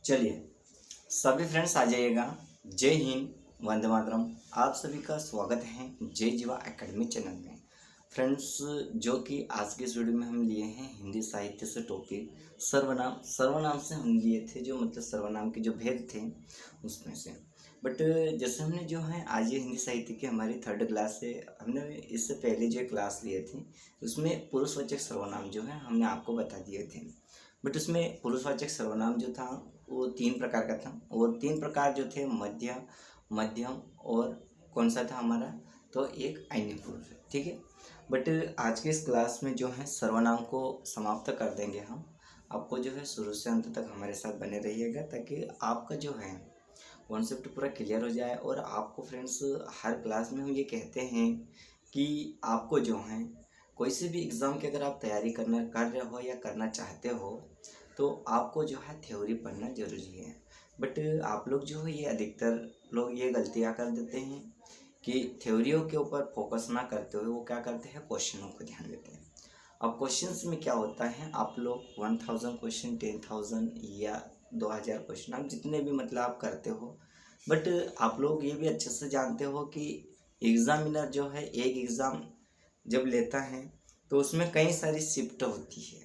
चलिए सभी फ्रेंड्स आ जाइएगा। जय हिंद, वंदे मातरम। आप सभी का स्वागत है जय जीवा एकेडमी चैनल में। फ्रेंड्स, जो कि आज के इस वीडियो में हम लिए हैं हिंदी साहित्य से टॉपिक सर्वनाम। सर्वनाम से हम लिए थे जो मतलब सर्वनाम के जो भेद थे उसमें से। बट जैसे हमने जो है आज ये हिंदी साहित्य की हमारी थर्ड क्लास से हमने इससे पहले जो क्लास लिए थे उसमें पुरुषवाचक सर्वनाम जो है हमने आपको बता दिए थे। बट उसमें पुरुषवाचक सर्वनाम जो था वो 3 प्रकार का था और 3 प्रकार जो थे मध्यम और कौन सा था हमारा, तो एक आइन्य पुरुष, ठीक है। बट आज के इस क्लास में जो है सर्वनाम को समाप्त कर देंगे हम। आपको जो है शुरू से अंत तक हमारे साथ बने रहिएगा ताकि आपका जो है कॉन्सेप्ट पूरा क्लियर हो जाए। और आपको फ्रेंड्स हर क्लास में हम ये कहते हैं कि आपको जो है कोई से भी एग्ज़ाम की अगर आप तैयारी कर रहे हो या करना चाहते हो तो आपको जो है थ्योरी पढ़ना ज़रूरी है। बट आप लोग जो है ये अधिकतर लोग ये गलतियाँ कर देते हैं कि थ्योरियों के ऊपर फोकस ना करते हुए वो क्या करते हैं, क्वेश्चनों को ध्यान देते हैं। अब क्वेश्चंस में क्या होता है, आप लोग 1000 क्वेश्चन, 10,000 या 2000 क्वेश्चन आप जितने भी मतलब आप करते हो, बट आप लोग ये भी अच्छे से जानते हो कि एग्ज़ामिनर जो है एक एग्ज़ाम जब लेता है तो उसमें कई सारी शिफ्ट होती है।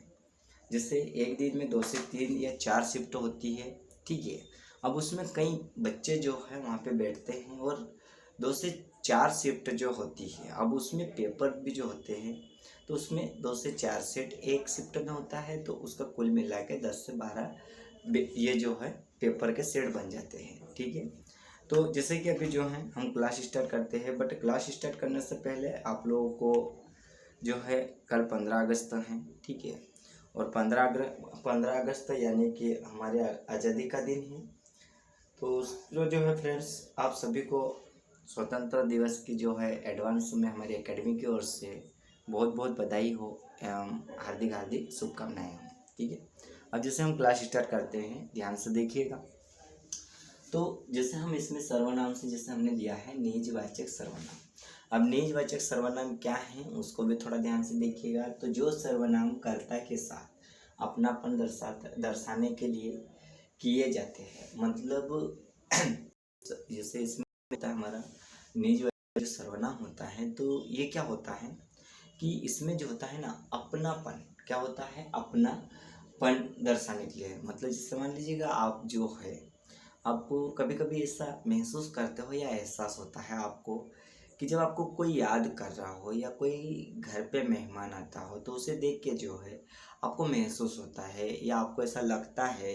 जैसे एक दिन में 2 से 3 या 4 शिफ्ट होती है, ठीक है। अब उसमें कई बच्चे जो है वहाँ पे बैठते हैं और 2 से 4 शिफ्ट जो होती है, अब उसमें पेपर भी जो होते हैं तो उसमें 2 से 4 सेट एक शिफ्ट में होता है, तो उसका कुल मिला के 10 से 12 ये जो है पेपर के सेट बन जाते हैं, ठीक है। तो जैसे कि अभी जो है हम क्लास स्टार्ट करते हैं, बट क्लास स्टार्ट करने से पहले आप लोगों को जो है कल 15 अगस्त है, ठीक है। और 15 अगस्त यानी कि हमारे आज़ादी का दिन है। तो जो है फ्रेंड्स, आप सभी को स्वतंत्र दिवस की जो है एडवांस में हमारी एकेडमी की ओर से बहुत बहुत बधाई हो एवं हार्दिक हार्दिक शुभकामनाएं हो, ठीक है। अब जैसे हम क्लास स्टार्ट करते हैं, ध्यान से देखिएगा। तो जैसे हम इसमें सर्वनाम से जैसे हमने लिया है निजवाचक सर्वनाम। अब निजवाचक सर्वनाम क्या है उसको भी थोड़ा ध्यान से देखिएगा। तो जो सर्वनाम कर्ता के साथ अपनापन दर्शाने के लिए किए जाते हैं, मतलब जैसे इसमें होता है हमारा निजवाचक सर्वनाम होता है, तो ये क्या होता है कि इसमें जो होता है ना अपनापन, क्या होता है, अपनापन दर्शाने के लिए। मतलब जैसे मान लीजिएगा आप जो है आपको कभी कभी ऐसा महसूस करते हो या एहसास होता है आपको कि जब आपको कोई याद कर रहा हो या कोई घर पे मेहमान आता हो तो उसे देख के जो है आपको महसूस होता है या आपको ऐसा लगता है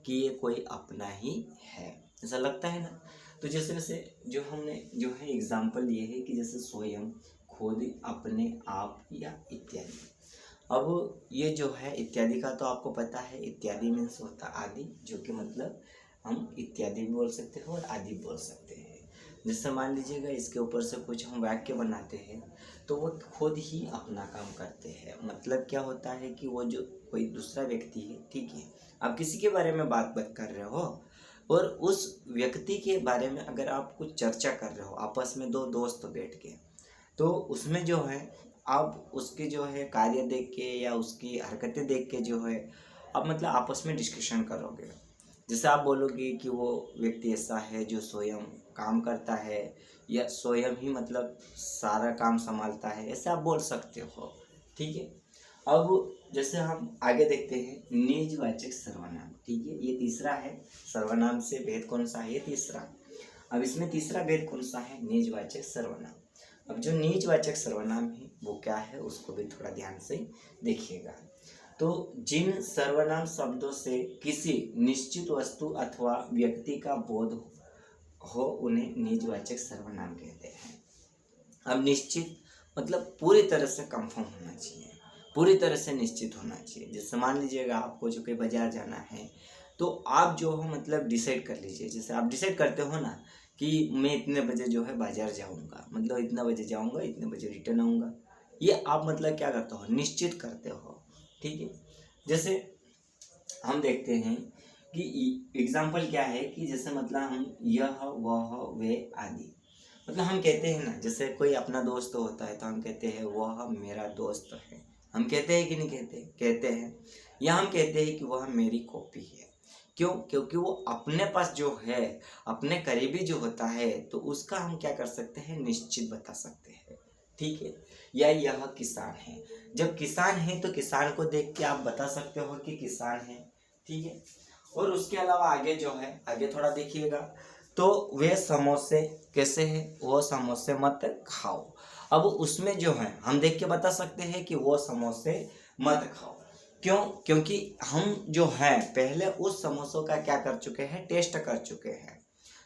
कि ये कोई अपना ही है, ऐसा लगता है ना। तो जैसे वैसे जो हमने जो है एग्जाम्पल लिए है कि जैसे स्वयं, खुद, अपने, आप या इत्यादि। अब ये जो है इत्यादि का तो आपको पता है, इत्यादि मीन्स होता आदि, जो कि मतलब हम इत्यादि भी बोल सकते हैं और आदि बोल सकते हैं। जैसे मान लीजिएगा इसके ऊपर से कुछ हम वाक्य बनाते हैं तो वो खुद ही अपना काम करते हैं। मतलब क्या होता है कि वो जो कोई दूसरा व्यक्ति है, ठीक है, आप किसी के बारे में बात कर रहे हो और उस व्यक्ति के बारे में अगर आप कुछ चर्चा कर रहे हो आपस में, दो दोस्त बैठ के, तो उसमें जो है आप उसके जो है कार्य देख के या उसकी हरकतें देख के जो है आप मतलब आपस में डिस्कशन करोगे। जैसे आप बोलोगे कि वो व्यक्ति ऐसा है जो स्वयं काम करता है या स्वयं ही मतलब सारा काम संभालता है, ऐसे आप बोल सकते हो, ठीक है। अब जैसे हम आगे देखते हैं निजवाचक सर्वनाम, ठीक है। ये तीसरा है, सर्वनाम से भेद कौन सा है, ये तीसरा। अब इसमें तीसरा भेद कौन सा है, निजवाचक सर्वनाम। अब जो निजवाचक सर्वनाम है वो क्या है उसको भी थोड़ा ध्यान से देखिएगा। तो जिन सर्वनाम शब्दों से किसी निश्चित वस्तु अथवा व्यक्ति का बोध हो उन्हें निजवाचक सर्वनाम कहते हैं। अब निश्चित मतलब पूरी तरह से कंफर्म होना चाहिए, पूरी तरह से निश्चित होना चाहिए। जैसे मान लीजिएगा आपको जो कहीं बाजार जाना है तो आप जो हो मतलब डिसाइड कर लीजिए। जैसे आप डिसाइड करते हो ना कि मैं इतने बजे जो है बाजार जाऊंगा, मतलब इतना बजे जाऊंगा, इतने बजे रिटर्न आऊंगा, ये आप मतलब क्या करते हो, निश्चित करते हो, ठीक है। जैसे हम देखते हैं कि एग्जाम्पल क्या है कि जैसे मतलब हम यह, वह, वे आदि, मतलब हम कहते हैं ना, जैसे कोई अपना दोस्त होता है तो हम कहते हैं वह मेरा दोस्त है, हम कहते हैं कि नहीं कहते, कहते हैं। या हम कहते हैं कि वह मेरी कॉपी है, क्यों? क्योंकि वो अपने पास जो है, अपने करीबी जो होता है, तो उसका हम क्या कर सकते हैं, निश्चित बता सकते हैं। ठीक है, या यह किसान है। जब किसान है तो किसान को देख के आप बता सकते हो कि किसान है। ठीक है, और उसके अलावा आगे जो है, आगे थोड़ा देखिएगा, तो वे समोसे कैसे है, वो समोसे मत खाओ। अब उसमें जो है हम देख के बता सकते हैं कि वो समोसे मत खाओ। क्यों? क्योंकि हम जो है पहले उस समोसों का क्या कर चुके हैं, टेस्ट कर चुके हैं।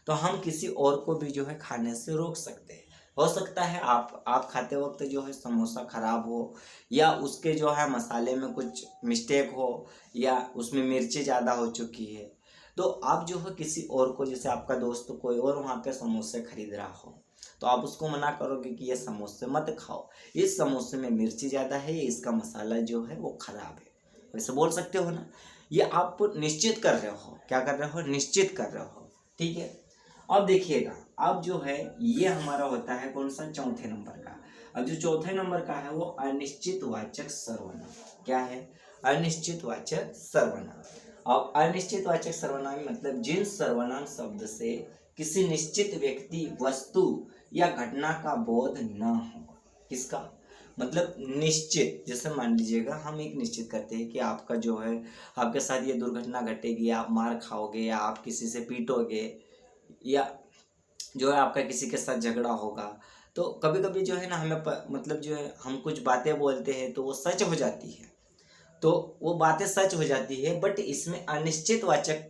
तो हम किसी और को भी जो है खाने से रोक सकते हैं। हो सकता है आप खाते वक्त जो है समोसा खराब हो, या उसके जो है मसाले में कुछ मिस्टेक हो, या उसमें मिर्ची ज़्यादा हो चुकी है। तो आप जो है किसी और को, जैसे आपका दोस्त कोई और वहाँ पे समोसे खरीद रहा हो, तो आप उसको मना करोगे कि ये समोसे मत खाओ, इस समोसे में मिर्ची ज़्यादा है, इसका मसाला जो है वो ख़राब है, वैसे बोल सकते हो ना। ये आप निश्चित कर रहे हो, क्या कर रहे हो, निश्चित कर रहे हो। ठीक है, अब देखिएगा, अब जो है ये हमारा होता है कौन सा, चौथे नंबर का। अब जो चौथे नंबर का है वो अनिश्चितवाचक सर्वनाम। क्या है, अनिश्चितवाचक सर्वनाम। अब अनिश्चितवाचक सर्वनाम मतलब जिन सर्वनाम शब्द से किसी निश्चित व्यक्ति, वस्तु या घटना का बोध न हो। किसका मतलब, निश्चित। जैसे मान लीजिएगा हम एक निश्चित करते हैं कि आपका जो है, आपके साथ ये दुर्घटना घटेगी, आप मार खाओगे, या आप किसी से पीटोगे, या जो है आपका किसी के साथ झगड़ा होगा। तो कभी कभी जो है ना हमें मतलब जो है हम कुछ बातें बोलते हैं तो वो सच हो जाती है, तो वो बातें सच हो जाती है, बट इसमें अनिश्चितवाचक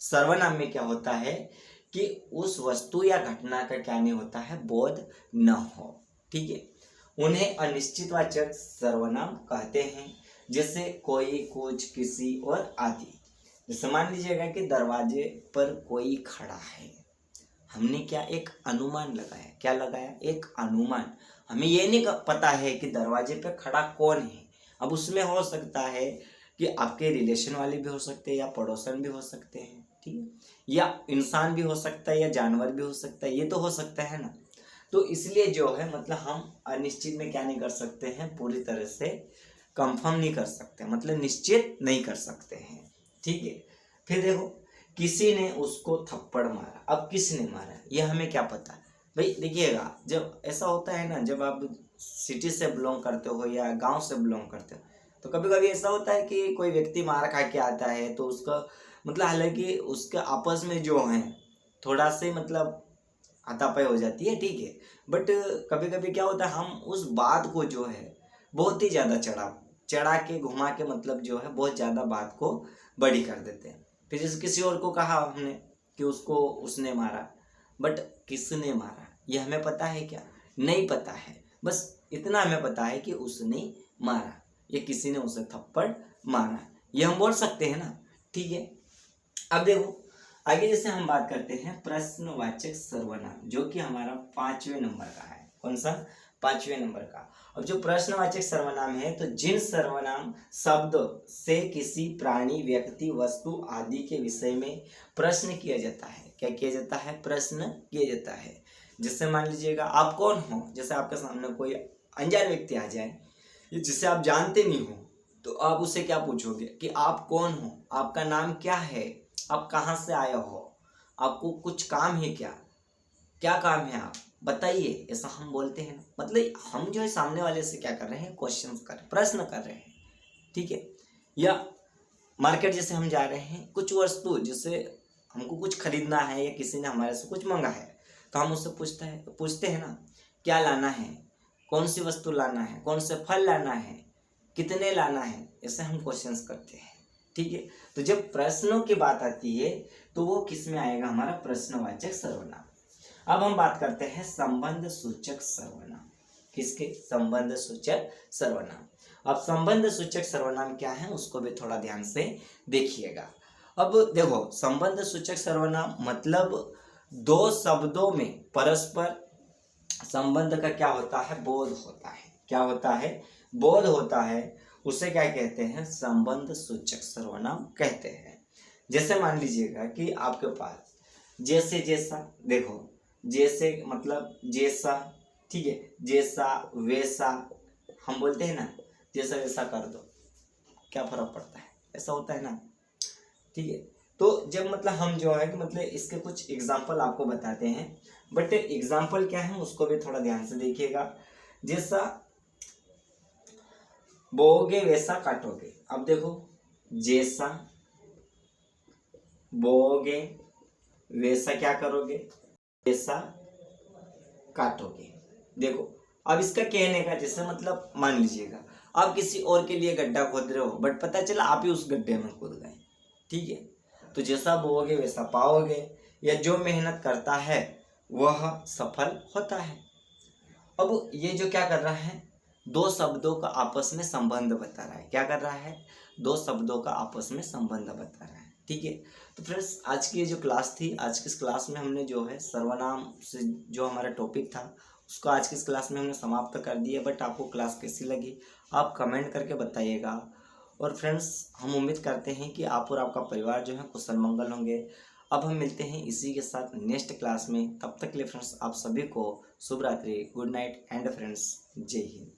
सर्वनाम में क्या होता है कि उस वस्तु या घटना का क्या नहीं होता है, बोध न हो। ठीक है, उन्हें अनिश्चितवाचक सर्वनाम कहते हैं। जैसे कोई, कुछ, किसी और आदि। जैसे मान लीजिएगा कि दरवाजे पर कोई खड़ा है, हमने क्या एक अनुमान लगाया, क्या लगाया, एक अनुमान। हमें ये नहीं पता है कि दरवाजे पे खड़ा कौन है। अब उसमें हो सकता है कि आपके रिलेशन वाले भी हो सकते हैं, या पड़ोसन भी हो सकते हैं, ठीक है, या इंसान भी हो सकता है, या जानवर भी हो सकता है, ये तो हो सकता है ना। तो इसलिए जो है मतलब हम अनिश्चित में क्या नहीं कर सकते हैं, पूरी तरह से कंफर्म नहीं कर सकते, मतलब निश्चित नहीं कर सकते हैं। ठीक है, फिर देखो, किसी ने उसको थप्पड़ मारा। अब किसने मारा ये हमें क्या पता भाई। देखिएगा, जब ऐसा होता है ना, जब आप सिटी से बिलोंग करते हो या गांव से बिलोंग करते हो, तो कभी कभी ऐसा होता है कि कोई व्यक्ति मार खा के आता है, तो उसका मतलब, हालांकि उसके आपस में जो है थोड़ा से मतलब हाथापाई हो जाती है, ठीक है, बट कभी कभी क्या होता है, हम उस बात को जो है बहुत ही ज़्यादा चढ़ा के घुमा के, मतलब जो है बहुत ज़्यादा बात को बड़ी कर देते हैं। फिर जैसे किसी और को कहा हमने कि उसको उसने मारा, बट किसने मारा ये हमें पता है क्या, नहीं पता है। बस इतना हमें पता है कि उसने मारा, या किसी ने उसे थप्पड़ मारा, ये हम बोल सकते हैं ना। ठीक है, अब देखो आगे जैसे हम बात करते हैं प्रश्नवाचक सर्वनाम, जो कि हमारा 5वें नंबर का है। कौन सा, 5वें नंबर का। अब जो प्रश्नवाचक सर्वनाम है, तो जिन सर्वनाम शब्द से किसी प्राणी, व्यक्ति, वस्तु आदि के विषय में प्रश्न किया जाता है। क्या किया जाता है, प्रश्न किया जाता है। जैसे मान लीजिएगा आप कौन हो, जैसे आपके सामने कोई अनजान व्यक्ति आ जाए जिसे आप जानते नहीं हो, तो आप उससे क्या पूछोगे कि आप कौन हो, आपका नाम क्या है, आप कहाँ से आए हो, आपको कुछ काम है क्या, क्या काम है आप बताइए, ऐसा हम बोलते हैं ना। मतलब हम जो है सामने वाले से क्या कर रहे हैं, क्वेश्चन कर, प्रश्न कर रहे हैं। ठीक है, या मार्केट जैसे हम जा रहे हैं, कुछ वस्तु जैसे हमको कुछ खरीदना है, या किसी ने हमारे से कुछ मंगा है, तो हम उससे पूछते हैं ना, क्या लाना है, कौन सी वस्तु लाना है, कौन से फल लाना है, कितने लाना है, ऐसे हम क्वेश्चंस करते हैं। ठीक है, तो जब प्रश्नों की बात आती है तो वो किस में आएगा, हमारा प्रश्नवाचक सर्वनाम। अब हम बात करते हैं संबंध सूचक सर्वनाम। किसके, संबंध सूचक सर्वनाम। अब संबंध सूचक सर्वनाम क्या है उसको भी थोड़ा ध्यान से देखिएगा। अब देखो, संबंध सूचक सर्वनाम मतलब दो शब्दों में परस्पर संबंध का क्या होता है, बोध होता है। क्या होता है, बोध होता है, उसे क्या कहते हैं, संबंध सूचक सर्वनाम कहते हैं। जैसे मान लीजिएगा कि आपके पास जैसे, जैसा, देखो जैसे मतलब जैसा, ठीक है, जैसा, वैसा, हम बोलते हैं ना, जैसा वैसा कर दो, क्या फर्क पड़ता है, ऐसा होता है ना। ठीक है, तो जब मतलब हम जो है कि मतलब इसके कुछ एग्जाम्पल आपको बताते हैं, बट एग्जाम्पल क्या है उसको भी थोड़ा ध्यान से देखिएगा। जैसा बोओगे वैसा काटोगे। अब देखो, जैसा बोओगे वैसा क्या करोगे, वैसा काटोगे। देखो, अब इसका कहने का जैसे मतलब मान लीजिएगा आप किसी और के लिए गड्ढा खोद रहे हो, बट पता चला आप ही उस गड्ढे में कूद गए। ठीक है, तो जैसा बोओगे वैसा पाओगे, या जो मेहनत करता है वह सफल होता है। अब ये जो क्या कर रहा है, दो शब्दों का आपस में संबंध बता रहा है। क्या कर रहा है, दो शब्दों का आपस में संबंध बता रहा है। ठीक है, तो फ्रेंड्स आज की ये जो क्लास थी, आज की इस क्लास में हमने जो है सर्वनाम से जो हमारा टॉपिक था उसको आज की इस क्लास में हमने समाप्त कर दिया। बट आपको क्लास कैसी लगी आप कमेंट करके बताइएगा। और फ्रेंड्स हम उम्मीद करते हैं कि आप और आपका परिवार जो है कुशल मंगल होंगे। अब हम मिलते हैं इसी के साथ नेक्स्ट क्लास में। तब तक के लिए फ्रेंड्स आप सभी को शुभ रात्रि, गुड नाइट एंड फ्रेंड्स जय हिंद।